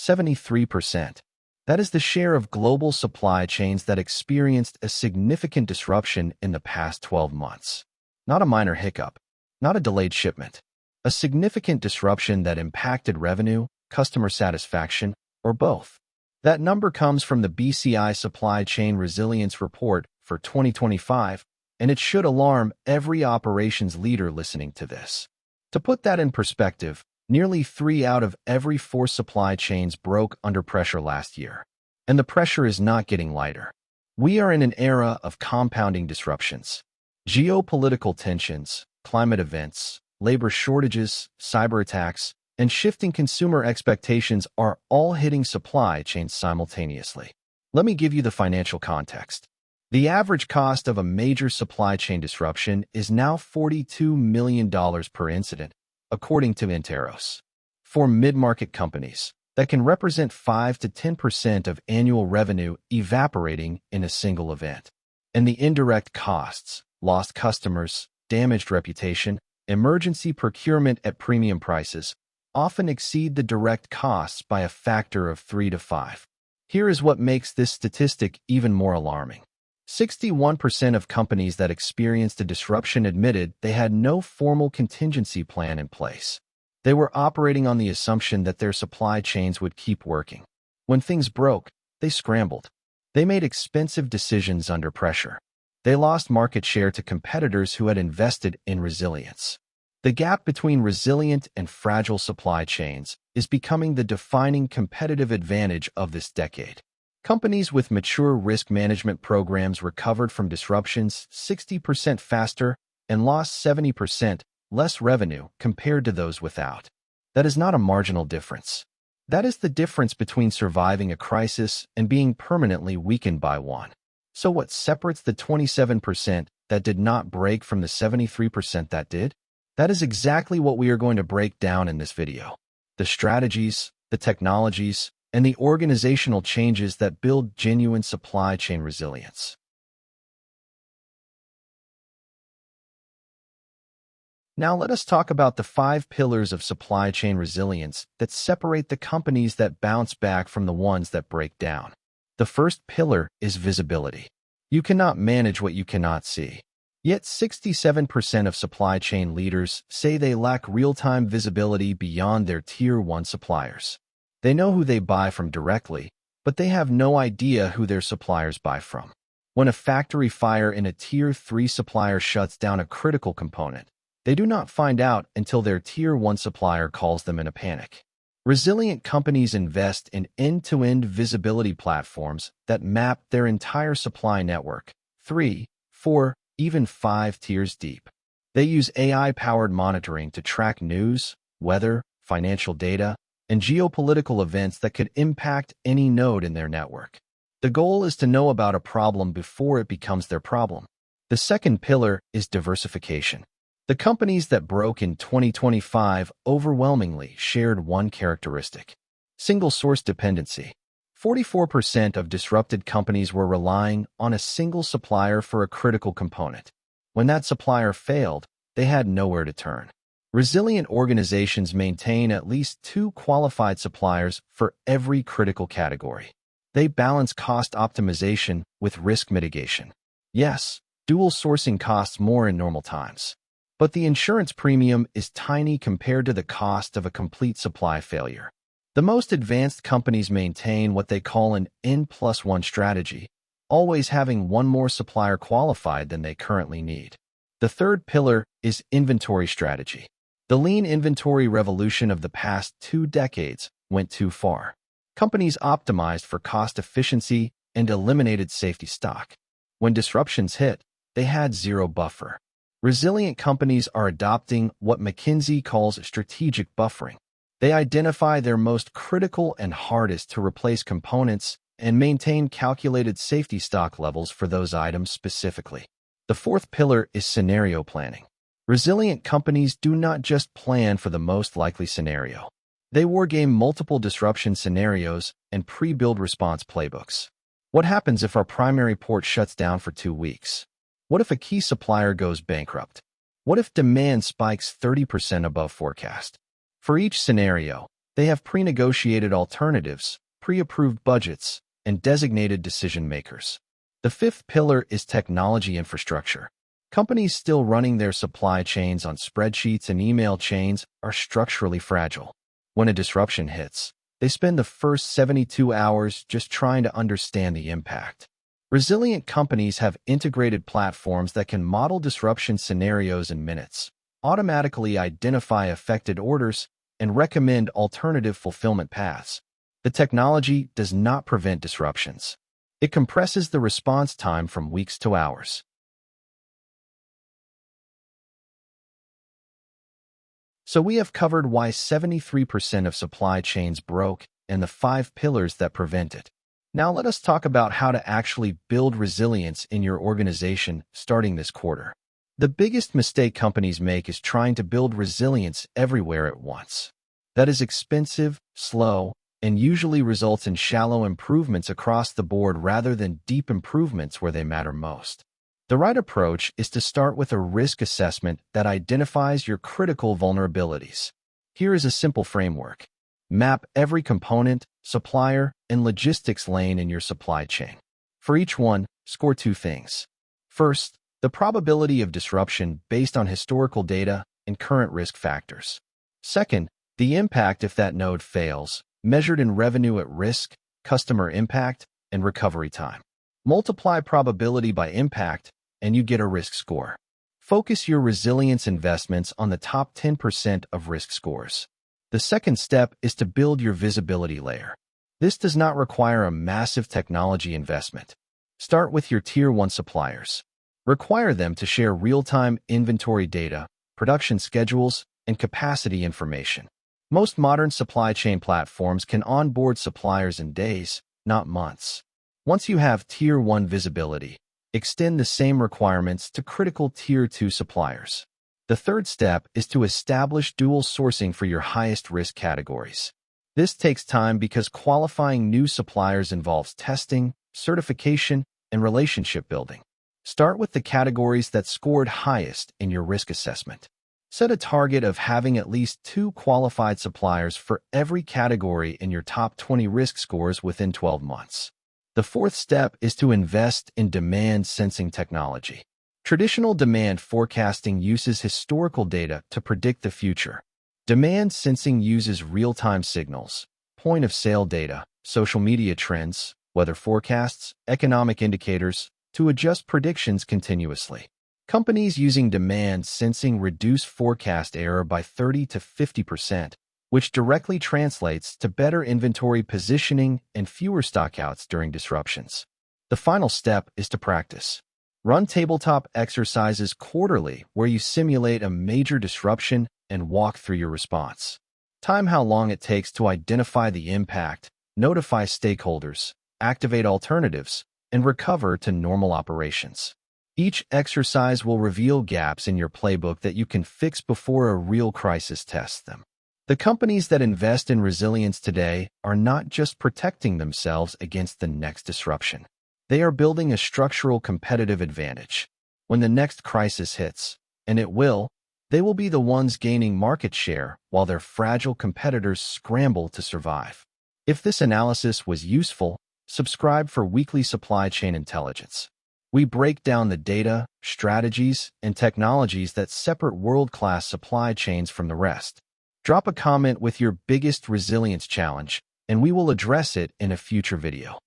73%. That is the share of global supply chains that experienced a significant disruption in the past 12 months. Not a minor hiccup, not a delayed shipment. A significant disruption that impacted revenue, customer satisfaction, or both. That number comes from the BCI Supply Chain Resilience Report for 2025, and it should alarm every operations leader listening to this. To put that in perspective, nearly 3 out of every 4 supply chains broke under pressure last year. And the pressure is not getting lighter. We are in an era of compounding disruptions. Geopolitical tensions, climate events, labor shortages, cyber attacks, and shifting consumer expectations are all hitting supply chains simultaneously. Let me give you the financial context. The average cost of a major supply chain disruption is now $42 million per incident, according to Interos. For mid-market companies, that can represent 5 to 10% of annual revenue evaporating in a single event. And the indirect costs, lost customers, damaged reputation, emergency procurement at premium prices, often exceed the direct costs by a factor of 3 to 5. Here is what makes this statistic even more alarming. 61% of companies that experienced a disruption admitted they had no formal contingency plan in place. They were operating on the assumption that their supply chains would keep working. When things broke, they scrambled. They made expensive decisions under pressure. They lost market share to competitors who had invested in resilience. The gap between resilient and fragile supply chains is becoming the defining competitive advantage of this decade. Companies with mature risk management programs recovered from disruptions 60% faster and lost 70% less revenue compared to those without. That is not a marginal difference. That is the difference between surviving a crisis and being permanently weakened by one. So what separates the 27% that did not break from the 73% that did? That is exactly what we are going to break down in this video. The strategies, the technologies, and the organizational changes that build genuine supply chain resilience. Now let us talk about the 5 pillars of supply chain resilience that separate the companies that bounce back from the ones that break down. The first pillar is visibility. You cannot manage what you cannot see. Yet 67% of supply chain leaders say they lack real-time visibility beyond their Tier 1 suppliers. They know who they buy from directly, but they have no idea who their suppliers buy from. When a factory fire in a Tier 3 supplier shuts down a critical component, they do not find out until their Tier 1 supplier calls them in a panic. Resilient companies invest in end-to-end visibility platforms that map their entire supply network, 3, 4, even 5 tiers deep. They use AI-powered monitoring to track news, weather, financial data, and geopolitical events that could impact any node in their network. The goal is to know about a problem before it becomes their problem. The second pillar is diversification. The companies that broke in 2025 overwhelmingly shared one characteristic: single-source dependency. 44% of disrupted companies were relying on a single supplier for a critical component. When that supplier failed, they had nowhere to turn. Resilient organizations maintain at least 2 qualified suppliers for every critical category. They balance cost optimization with risk mitigation. Yes, dual sourcing costs more in normal times, but the insurance premium is tiny compared to the cost of a complete supply failure. The most advanced companies maintain what they call an N+1 strategy, always having one more supplier qualified than they currently need. The third pillar is inventory strategy. The lean inventory revolution of the past 2 decades went too far. Companies optimized for cost efficiency and eliminated safety stock. When disruptions hit, they had zero buffer. Resilient companies are adopting what McKinsey calls strategic buffering. They identify their most critical and hardest to replace components and maintain calculated safety stock levels for those items specifically. The fourth pillar is scenario planning. Resilient companies do not just plan for the most likely scenario. They wargame multiple disruption scenarios and pre-build response playbooks. What happens if our primary port shuts down for 2 weeks? What if a key supplier goes bankrupt? What if demand spikes 30% above forecast? For each scenario, They have pre-negotiated alternatives, pre-approved budgets, and designated decision makers. The fifth pillar is technology infrastructure. Companies still running their supply chains on spreadsheets and email chains are structurally fragile. When a disruption hits, they spend the first 72 hours just trying to understand the impact. Resilient companies have integrated platforms that can model disruption scenarios in minutes, automatically identify affected orders, and recommend alternative fulfillment paths. The technology does not prevent disruptions. It compresses the response time from weeks to hours. So we have covered why 73% of supply chains broke and the 5 pillars that prevent it. Now let us talk about how to actually build resilience in your organization starting this quarter. The biggest mistake companies make is trying to build resilience everywhere at once. That is expensive, slow, and usually results in shallow improvements across the board rather than deep improvements where they matter most. The right approach is to start with a risk assessment that identifies your critical vulnerabilities. Here is a simple framework. Map every component, supplier, and logistics lane in your supply chain. For each one, score 2 things. First, the probability of disruption based on historical data and current risk factors. Second, the impact if that node fails, measured in revenue at risk, customer impact, and recovery time. Multiply probability by impact, and you get a risk score. Focus your resilience investments on the top 10% of risk scores. The second step is to build your visibility layer. This does not require a massive technology investment. Start with your Tier 1 suppliers. Require them to share real-time inventory data, production schedules, and capacity information. Most modern supply chain platforms can onboard suppliers in days, not months. Once you have Tier 1 visibility, extend the same requirements to critical Tier 2 suppliers. The third step is to establish dual sourcing for your highest risk categories. This takes time because qualifying new suppliers involves testing, certification, and relationship building. Start with the categories that scored highest in your risk assessment. Set a target of having at least 2 qualified suppliers for every category in your top 20 risk scores within 12 months. The fourth step is to invest in demand sensing technology. Traditional demand forecasting uses historical data to predict the future. Demand sensing uses real-time signals, point-of-sale data, social media trends, weather forecasts, economic indicators, to adjust predictions continuously. Companies using demand sensing reduce forecast error by 30 to 50%, which directly translates to better inventory positioning and fewer stockouts during disruptions. The final step is to practice. Run tabletop exercises quarterly where you simulate a major disruption and walk through your response. Time how long it takes to identify the impact, notify stakeholders, activate alternatives, and recover to normal operations. Each exercise will reveal gaps in your playbook that you can fix before a real crisis tests them. The companies that invest in resilience today are not just protecting themselves against the next disruption. They are building a structural competitive advantage. When the next crisis hits, and it will, they will be the ones gaining market share while their fragile competitors scramble to survive. If this analysis was useful, subscribe for weekly supply chain intelligence. We break down the data, strategies, and technologies that separate world-class supply chains from the rest. Drop a comment with your biggest resilience challenge, and we will address it in a future video.